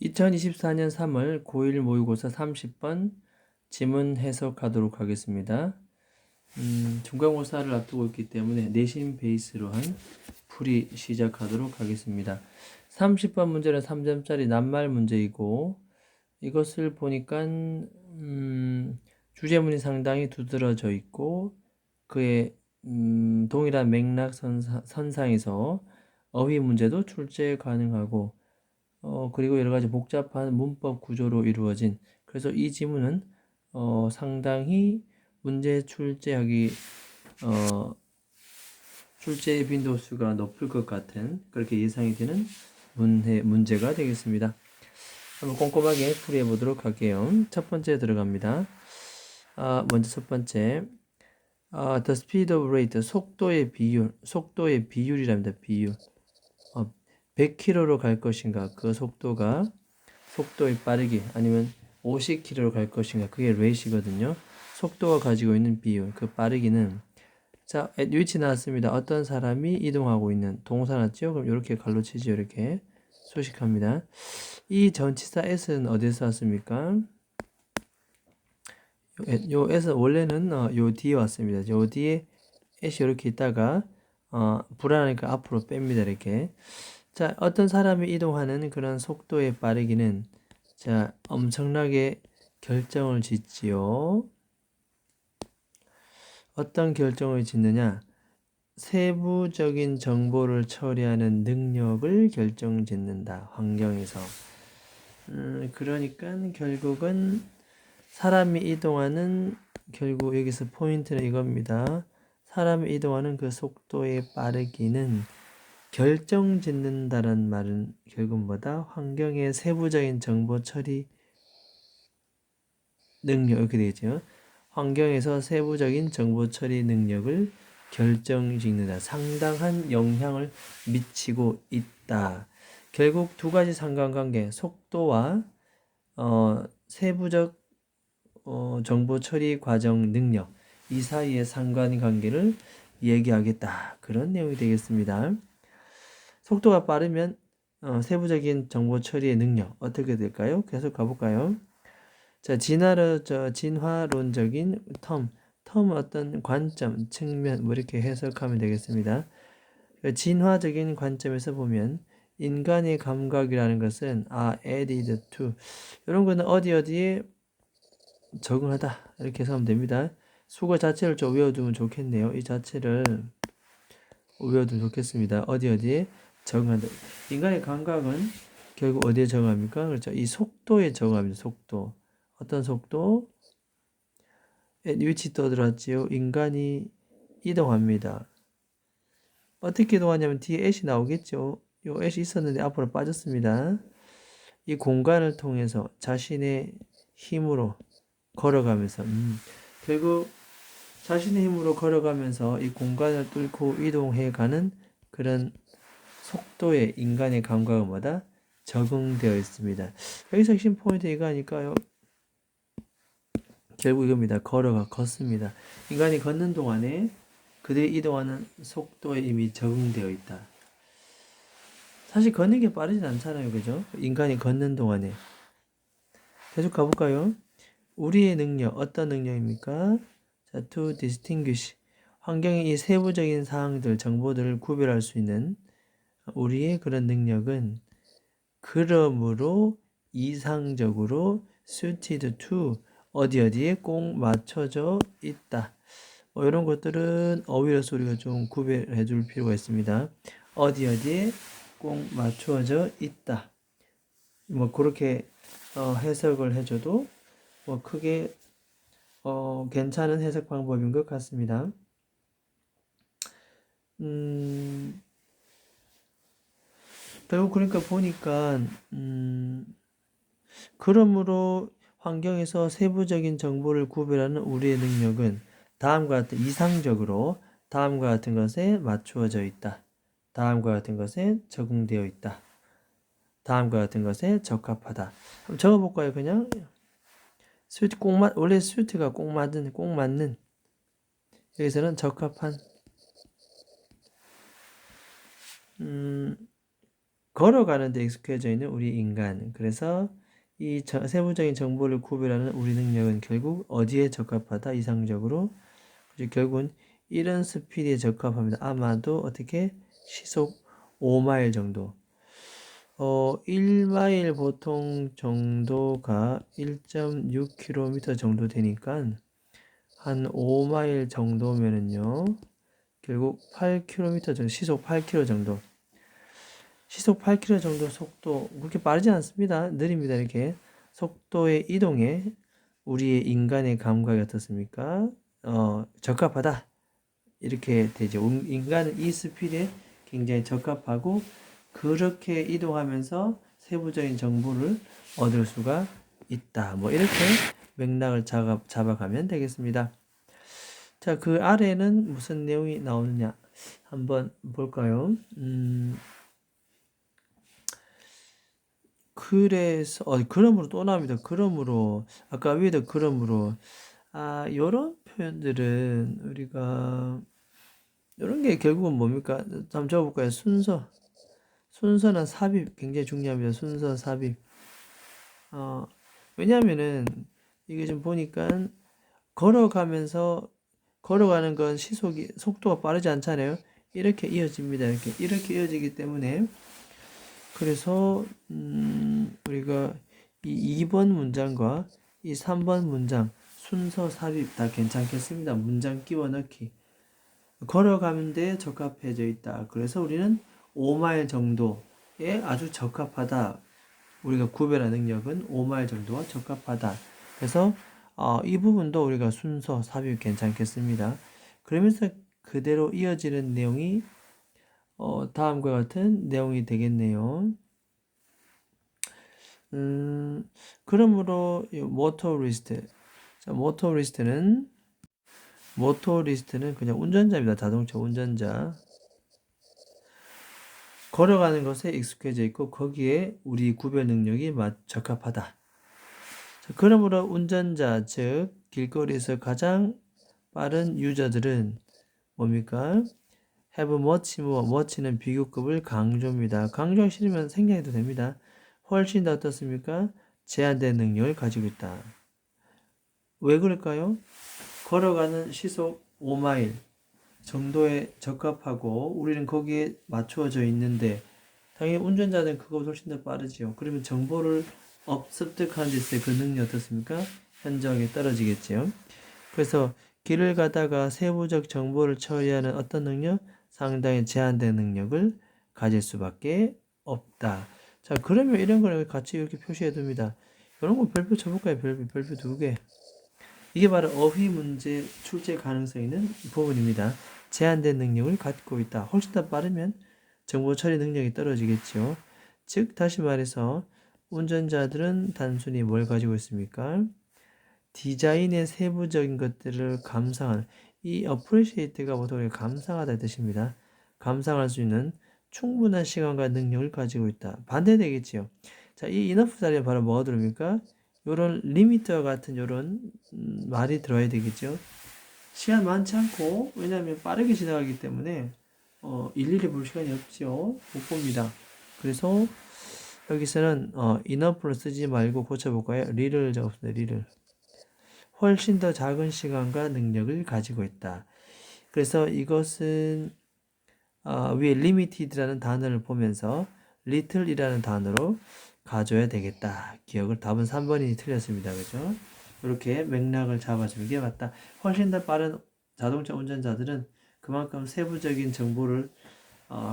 2024년 3월 고1 모의고사 30번 지문 해석하도록 하겠습니다. 중간고사를 앞두고 있기 때문에 내신 베이스로 한 풀이 시작하도록 하겠습니다. 30번 문제는 3점짜리 낱말 문제이고 이것을 보니까 주제문이 상당히 두드러져 있고 그의 동일한 맥락 선상에서 어휘 문제도 출제 가능하고 그리고 여러 가지 복잡한 문법 구조로 이루어진 그래서 이 지문은 상당히 문제 출제하기 출제 빈도수가 높을 것 같은 그렇게 예상이 되는 문제가 되겠습니다. 한번 꼼꼼하게 풀이해 보도록 할게요. 첫 번째 들어갑니다. 먼저 첫 번째 the speed of rate 속도의 비율이랍니다. 비율 100km로 갈 것인가 그 속도의 빠르기 아니면 50km로 갈 것인가 그게 rate이거든요. 속도가 가지고 있는 비율 그 빠르기는 자 which 나왔습니다. 어떤 사람이 이동하고 있는 동사 나왔죠. 그럼 이렇게 갈로치죠. 이렇게 소식합니다. 이 전치사 s는 어디서 왔습니까? 요 s 원래는 요 뒤에 왔습니다. 요 뒤에 s 이렇게 있다가 불안하니까 앞으로 뺍니다. 이렇게 자, 어떤 사람이 이동하는 그런 속도의 빠르기는 자, 엄청나게 결정을 짓지요. 어떤 결정을 짓느냐? 세부적인 정보를 처리하는 능력을 결정짓는다. 환경에서. 그러니까 결국은 사람이 이동하는 결국 여기서 포인트는 이겁니다. 사람이 이동하는 그 속도의 빠르기는 결정짓는다는 말은 결국 뭐다? 환경의 세부적인 정보 처리 능력 이렇게 되겠죠. 환경에서 세부적인 정보 처리 능력을 결정짓는다. 상당한 영향을 미치고 있다. 결국 두 가지 상관관계, 속도와 세부적 정보 처리 과정 능력 이 사이의 상관관계를 얘기하겠다. 그런 내용이 되겠습니다. 속도가 빠르면 세부적인 정보 처리의 능력 어떻게 될까요? 계속 가볼까요? 자, 진화론적인 텀 어떤 관점, 측면 뭐 이렇게 해석하면 되겠습니다. 진화적인 관점에서 보면 인간의 감각이라는 것은 added to 이런 거는 어디에 적응하다 이렇게 해석하면 됩니다. 수거 자체를 좀 외워두면 좋겠네요. 이 자체를 외워두면 좋겠습니다. 어디에 적응한다. 인간의 감각은 결국 어디에 적응합니까? 그렇죠. 이 속도에 적응합니다. 속도. 어떤 속도? 위치 떠들었지요. 인간이 이동합니다. 어떻게 이동하냐면 뒤에 애시 나오겠죠. 요 애시 있었는데 앞으로 빠졌습니다. 이 공간을 통해서 자신의 힘으로 걸어가면서 결국 자신의 힘으로 걸어가면서 이 공간을 뚫고 이동해가는 그런 속도의 인간의 감각은 뭐다? 적응되어 있습니다. 여기서 핵심 포인트 이거 아닐까요? 결국 이겁니다. 걷습니다. 인간이 걷는 동안에 그들이 이동하는 속도에 이미 적응되어 있다. 사실 걷는 게 빠르진 않잖아요. 그죠? 인간이 걷는 동안에. 계속 가볼까요? 우리의 능력, 어떤 능력입니까? 자, to distinguish. 환경의 이 세부적인 사항들, 정보들을 구별할 수 있는 우리의 그런 능력은 그러므로 이상적으로 suited to 어디에 꼭 맞춰져 있다. 이런 것들은 어휘로서 우리가 좀 구별해 줄 필요가 있습니다. 어디에 꼭 맞추어져 있다. 뭐 그렇게 해석을 해줘도 뭐 크게 괜찮은 해석 방법인 것 같습니다. 결국 그러니까 보니까 그러므로 환경에서 세부적인 정보를 구별하는 우리의 능력은 다음과 같은 이상적으로 다음과 같은 것에 맞추어져 있다. 다음과 같은 것에 적응되어 있다. 다음과 같은 것에 적합하다. 한번 적어볼까요? 그냥 스위트 원래 스위트가 꼭 맞는 여기서는 적합한 걸어가는 데 익숙해져 있는 우리 인간. 그래서 이 세부적인 정보를 구별하는 우리 능력은 결국 어디에 적합하다? 이상적으로. 결국은 이런 스피드에 적합합니다. 아마도 어떻게? 시속 5마일 정도. 1마일 보통 정도가 1.6km 정도 되니까 한 5마일 정도면은요. 결국 8km 정도, 시속 8km 정도. 시속 8km 정도 속도, 그렇게 빠르지 않습니다. 느립니다. 이렇게. 속도의 이동에 우리의 인간의 감각이 어떻습니까? 적합하다. 이렇게 되죠. 인간은 이 스피드에 굉장히 적합하고, 그렇게 이동하면서 세부적인 정보를 얻을 수가 있다. 뭐, 이렇게 맥락을 잡아가면 되겠습니다. 자, 그 아래는 무슨 내용이 나오느냐? 한번 볼까요? 그래서, 그러므로 또 나옵니다. 그러므로, 아까 위에도 그러므로, 요런 표현들은 우리가, 요런 게 결국은 뭡니까? 한번 적어볼까요? 순서나 삽입 굉장히 중요합니다. 순서, 삽입. 왜냐면은, 이게 좀 보니까, 걸어가는 건 속도가 빠르지 않잖아요. 이렇게 이어집니다. 이렇게 이어지기 때문에, 그래서 우리가 이 2번 문장과 이 3번 문장 순서 삽입 다 괜찮겠습니다. 문장 끼워 넣기. 걸어가는 데 적합해져 있다. 그래서 우리는 5마일 정도에 아주 적합하다. 우리가 구별하는 능력은 5마일 정도와 적합하다. 그래서 이 부분도 우리가 순서 삽입 괜찮겠습니다. 그러면서 그대로 이어지는 내용이 다음과 같은 내용이 되겠네요. 그러므로 모토리스트. 자, 모토리스트는 그냥 운전자입니다. 자동차 운전자. 걸어가는 것에 익숙해져 있고 거기에 우리 구별 능력이 적합하다. 자, 그러므로 운전자, 즉 길거리에서 가장 빠른 유저들은 뭡니까? have much more. much는 비교급을 강조입니다. 강조하기 싫으면 생략해도 됩니다. 훨씬 더 어떻습니까? 제한된 능력을 가지고 있다. 왜 그럴까요? 걸어가는 시속 5마일 정도에 적합하고 우리는 거기에 맞추어져 있는데 당연히 운전자는 그거보다 훨씬 더 빠르지요. 그러면 정보를 습득하는 데 있어서 그 능력이 어떻습니까? 현저하게 떨어지겠죠. 그래서 길을 가다가 세부적 정보를 처리하는 어떤 능력? 상당히 제한된 능력을 가질 수밖에 없다. 자, 그러면 이런 걸 같이 이렇게 표시해 둡니다. 이런 거 별표 쳐볼까요? 별표 2개. 이게 바로 어휘 문제 출제 가능성이 있는 부분입니다. 제한된 능력을 갖고 있다. 훨씬 더 빠르면 정보 처리 능력이 떨어지겠죠. 즉, 다시 말해서 운전자들은 단순히 뭘 가지고 있습니까? 디자인의 세부적인 것들을 감상하는, 이 appreciate가 보통 감상하다는 뜻입니다. 감상할 수 있는 충분한 시간과 능력을 가지고 있다. 반대되겠지요. 자, 이 enough 자리에 바로 뭐가 들어옵니까? 요런 리미터와 같은 요런 말이 들어야 되겠죠. 시간 많지 않고, 왜냐하면 빠르게 지나가기 때문에 일일이 볼 시간이 없죠. 못 봅니다. 그래서 여기서는 enough를 쓰지 말고 고쳐볼까요? 리를 적읍시다. 리를. 훨씬 더 작은 시간과 능력을 가지고 있다. 그래서 이것은 위에 limited라는 단어를 보면서 little이라는 단어로 가져야 되겠다. 답은 3번이 틀렸습니다. 그죠? 이렇게 맥락을 잡아주는 게 맞다. 훨씬 더 빠른 자동차 운전자들은 그만큼 세부적인 정보를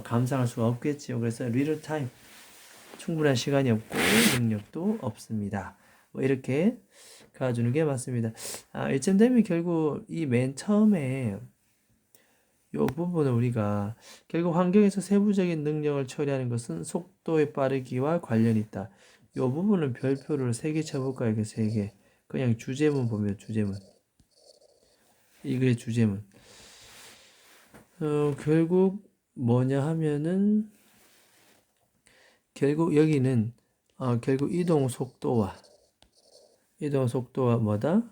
감상할 수가 없겠지요. 그래서 little time, 충분한 시간이 없고 능력도 없습니다. 뭐 이렇게 가주는 게 맞습니다. 이쯤 되면 결국 이 맨 처음에 이 부분을 우리가 결국 환경에서 세부적인 능력을 처리하는 것은 속도의 빠르기와 관련이 있다. 이 부분은 별표를 3개 쳐볼까요? 이게 3개. 그냥 주제문 보면 주제문. 이 글의 주제문. 결국 뭐냐 하면은 결국 여기는 결국 이동 속도와 뭐다?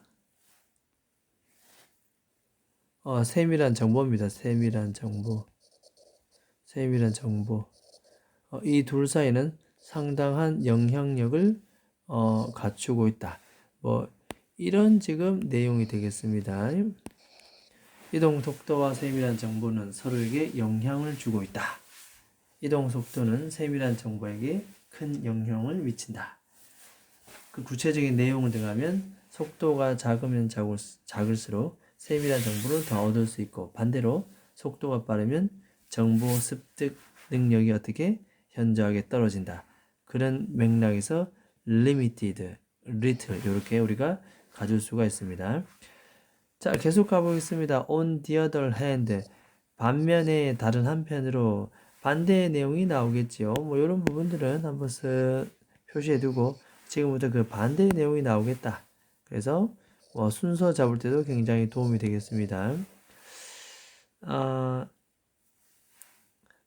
세밀한 정보입니다. 세밀한 정보. 이 둘 사이는 상당한 영향력을 갖추고 있다. 뭐 이런 지금 내용이 되겠습니다. 이동 속도와 세밀한 정보는 서로에게 영향을 주고 있다. 이동 속도는 세밀한 정보에게 큰 영향을 미친다. 그 구체적인 내용을 들어가면 속도가 작으면 작을수록 세밀한 정보를 더 얻을 수 있고, 반대로 속도가 빠르면 정보 습득 능력이 어떻게 현저하게 떨어진다. 그런 맥락에서 limited, little 이렇게 우리가 가질 수가 있습니다. 자, 계속 가보겠습니다. On the other hand, 반면에 다른 한편으로 반대의 내용이 나오겠지요. 뭐 이런 부분들은 한번 쓱 표시해두고 지금부터 그 반대의 내용이 나오겠다. 그래서 순서 잡을 때도 굉장히 도움이 되겠습니다.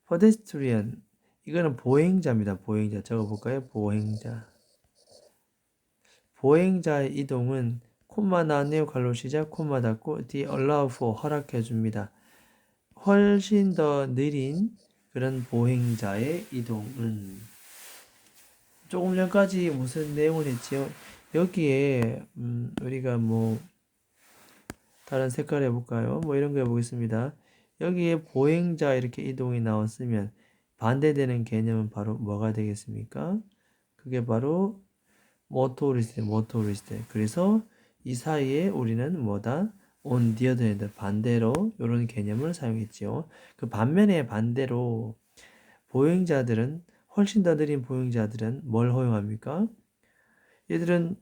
pedestrian, 이거는 보행자입니다. 보행자 적어볼까요? 보행자. 보행자의 이동은 콤마 나왔네요. 갈로 시작, 콤마 닫고 the allow for 허락해 줍니다. 훨씬 더 느린 그런 보행자의 이동은 조금 전까지 무슨 내용을 했지요? 여기에 우리가 뭐 다른 색깔 해볼까요? 뭐 이런 거 해보겠습니다. 여기에 보행자 이렇게 이동이 나왔으면 반대되는 개념은 바로 뭐가 되겠습니까? 그게 바로 모토리스트. 그래서 이 사이에 우리는 뭐다? on the other hand, 반대로 이런 개념을 사용했지요. 그 반면에 반대로 보행자들은 훨씬 더 느린 보행자들은 뭘 허용합니까? 얘들은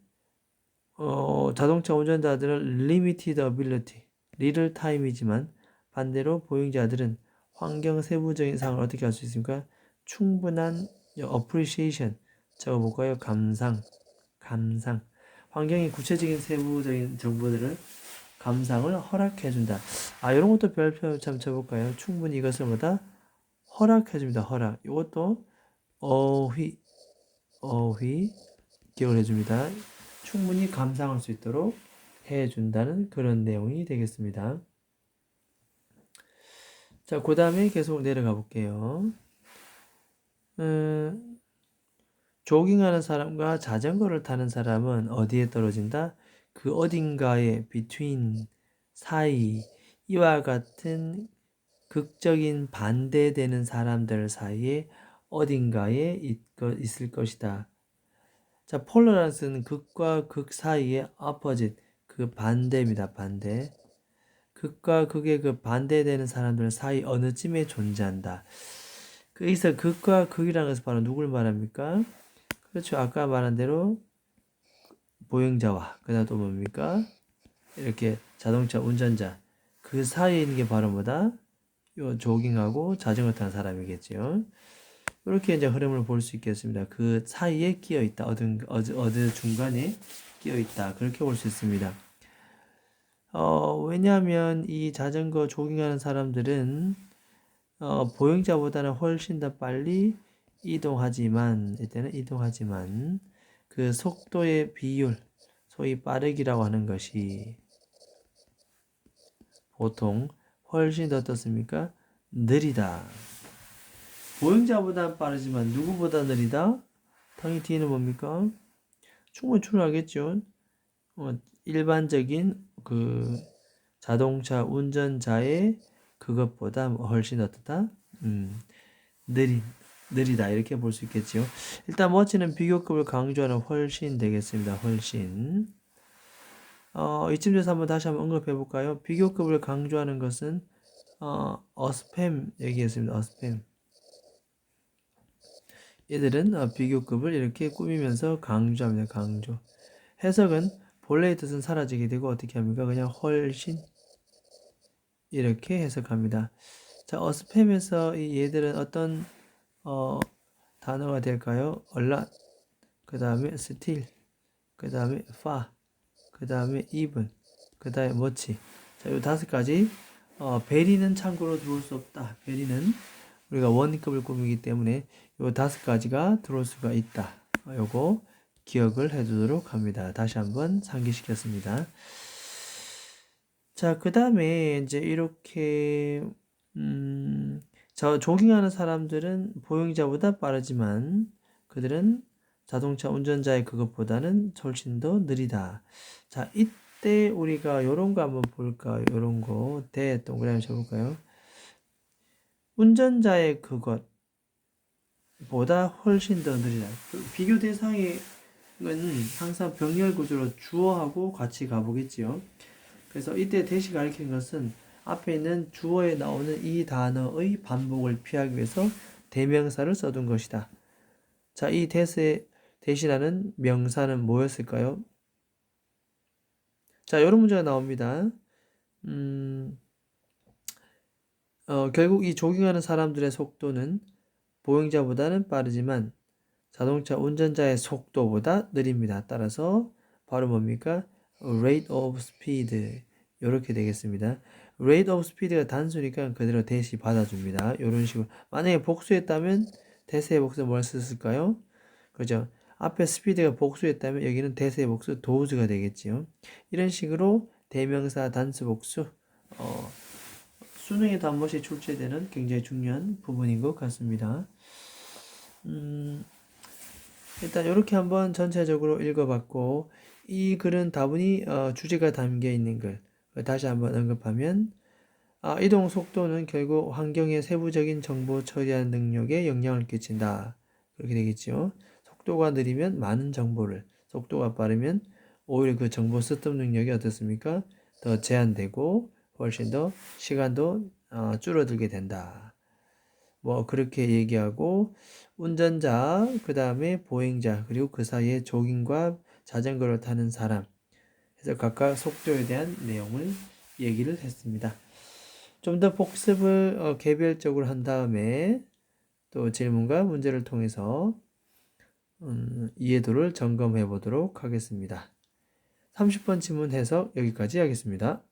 자동차 운전자들은 limited ability, real time이지만 반대로 보행자들은 환경 세부적인 사항을 어떻게 할 수 있습니까? 충분한 appreciation, 적어볼까요? 감상. 환경의 구체적인 세부적인 정보들을 감상을 허락해준다. 이런 것도 별표 참 쳐볼까요? 충분히 이것을 뭐다? 허락해줍니다. 허락. 이것도 어휘 기억을 해줍니다. 충분히 감상할 수 있도록 해준다는 그런 내용이 되겠습니다. 자, 그 다음에 계속 내려가 볼게요. 조깅하는 사람과 자전거를 타는 사람은 어디에 떨어진다? 그 어딘가에 between, 사이, 이와 같은 극적인 반대되는 사람들 사이에 어딘가에 있을 것이다. 자, 폴러란스는 극과 극 사이의 opposite, 그 반대입니다. 반대. 극과 극의 그 반대되는 사람들 사이 어느 쯤에 존재한다. 여기서 극과 극이라는 것은 바로 누굴 말합니까? 그렇죠. 아까 말한 대로 보행자와 그다음 또 뭡니까? 이렇게 자동차 운전자 그 사이에 있는 게 바로 뭐다? 요 조깅하고 자전거 타는 사람이겠죠. 이렇게 이제 흐름을 볼 수 있겠습니다. 그 사이에 끼어 있다. 어느 중간에 끼어 있다. 그렇게 볼 수 있습니다. 왜냐하면 이 자전거 조깅하는 사람들은 보행자보다는 훨씬 더 빨리 이동하지만 그 속도의 비율, 소위 빠르기라고 하는 것이 보통 훨씬 더 어떻습니까? 느리다. 보행자보다 빠르지만 누구보다 느리다? 당연히 뒤에는 뭡니까? 충분히 추론하겠죠. 일반적인 그 자동차 운전자의 그것보다 훨씬 어떻다? 느리다 이렇게 볼 수 있겠죠. 일단 머치는 비교급을 강조하는 훨씬 되겠습니다. 훨씬. 이쯤 돼서 다시 한번 언급해 볼까요? 비교급을 강조하는 것은 어스팸 얘기했습니다. 어스팸. 얘들은 비교급을 이렇게 꾸미면서 강조합니다. 강조. 해석은 본래의 뜻은 사라지게 되고 어떻게 합니까? 그냥 훨씬 이렇게 해석합니다. 자, 어스팸에서 이 얘들은 어떤 단어가 될까요? 얼라, 그 다음에 still, 그 다음에 far, 그 다음에 even, 그 다음에 much. 자, 이 5가지. 베리는 참고로 들어올 수 없다. 베리는 우리가 원급을 꾸미기 때문에 이 5가지가 들어올 수가 있다. 요거 기억을 해두도록 합니다. 다시 한번 상기시켰습니다. 자, 그 다음에 이제 이렇게 저 조깅하는 사람들은 보행자보다 빠르지만 그들은 자동차 운전자의 그것보다는 훨씬 더 느리다. 자, 이때 우리가 요런 거 한번 볼까요? 요런 거. 동그라미 쳐볼까요? 운전자의 그것보다 훨씬 더 느리다. 비교 대상은 항상 병렬 구조로 주어하고 같이 가보겠지요. 그래서 이때 대시 가리키는 것은 앞에 있는 주어에 나오는 이 단어의 반복을 피하기 위해서 대명사를 써둔 것이다. 자, 이 대시라는 명사는 뭐였을까요? 자, 이런 문제가 나옵니다. 결국 이 조깅하는 사람들의 속도는 보행자보다는 빠르지만 자동차 운전자의 속도보다 느립니다. 따라서 바로 뭡니까? rate of speed 이렇게 되겠습니다. rate of speed가 단수니까 그대로 대시 받아줍니다. 이런 식으로 만약에 복수했다면 대세의 복수 뭘 썼을까요? 그죠? 앞에 speed가 복수했다면 여기는 대세의 복수 does가 되겠지요. 이런 식으로 대명사 단수 복수 수능에도 한 번씩 출제되는 굉장히 중요한 부분인 것 같습니다. 일단 이렇게 한번 전체적으로 읽어봤고 이 글은 다분히 주제가 담겨 있는 글 다시 한번 언급하면 이동 속도는 결국 환경의 세부적인 정보 처리하는 능력에 영향을 끼친다. 그렇게 되겠죠. 속도가 느리면 많은 정보를, 속도가 빠르면 오히려 그 정보 습득 능력이 어떻습니까? 더 제한되고 훨씬 더 시간도 줄어들게 된다. 뭐 그렇게 얘기하고 운전자, 그 다음에 보행자, 그리고 그 사이에 조깅과 자전거를 타는 사람 해서 각각 속도에 대한 내용을 얘기를 했습니다. 좀 더 복습을 개별적으로 한 다음에 또 질문과 문제를 통해서 이해도를 점검해 보도록 하겠습니다. 30번 질문 해석 여기까지 하겠습니다.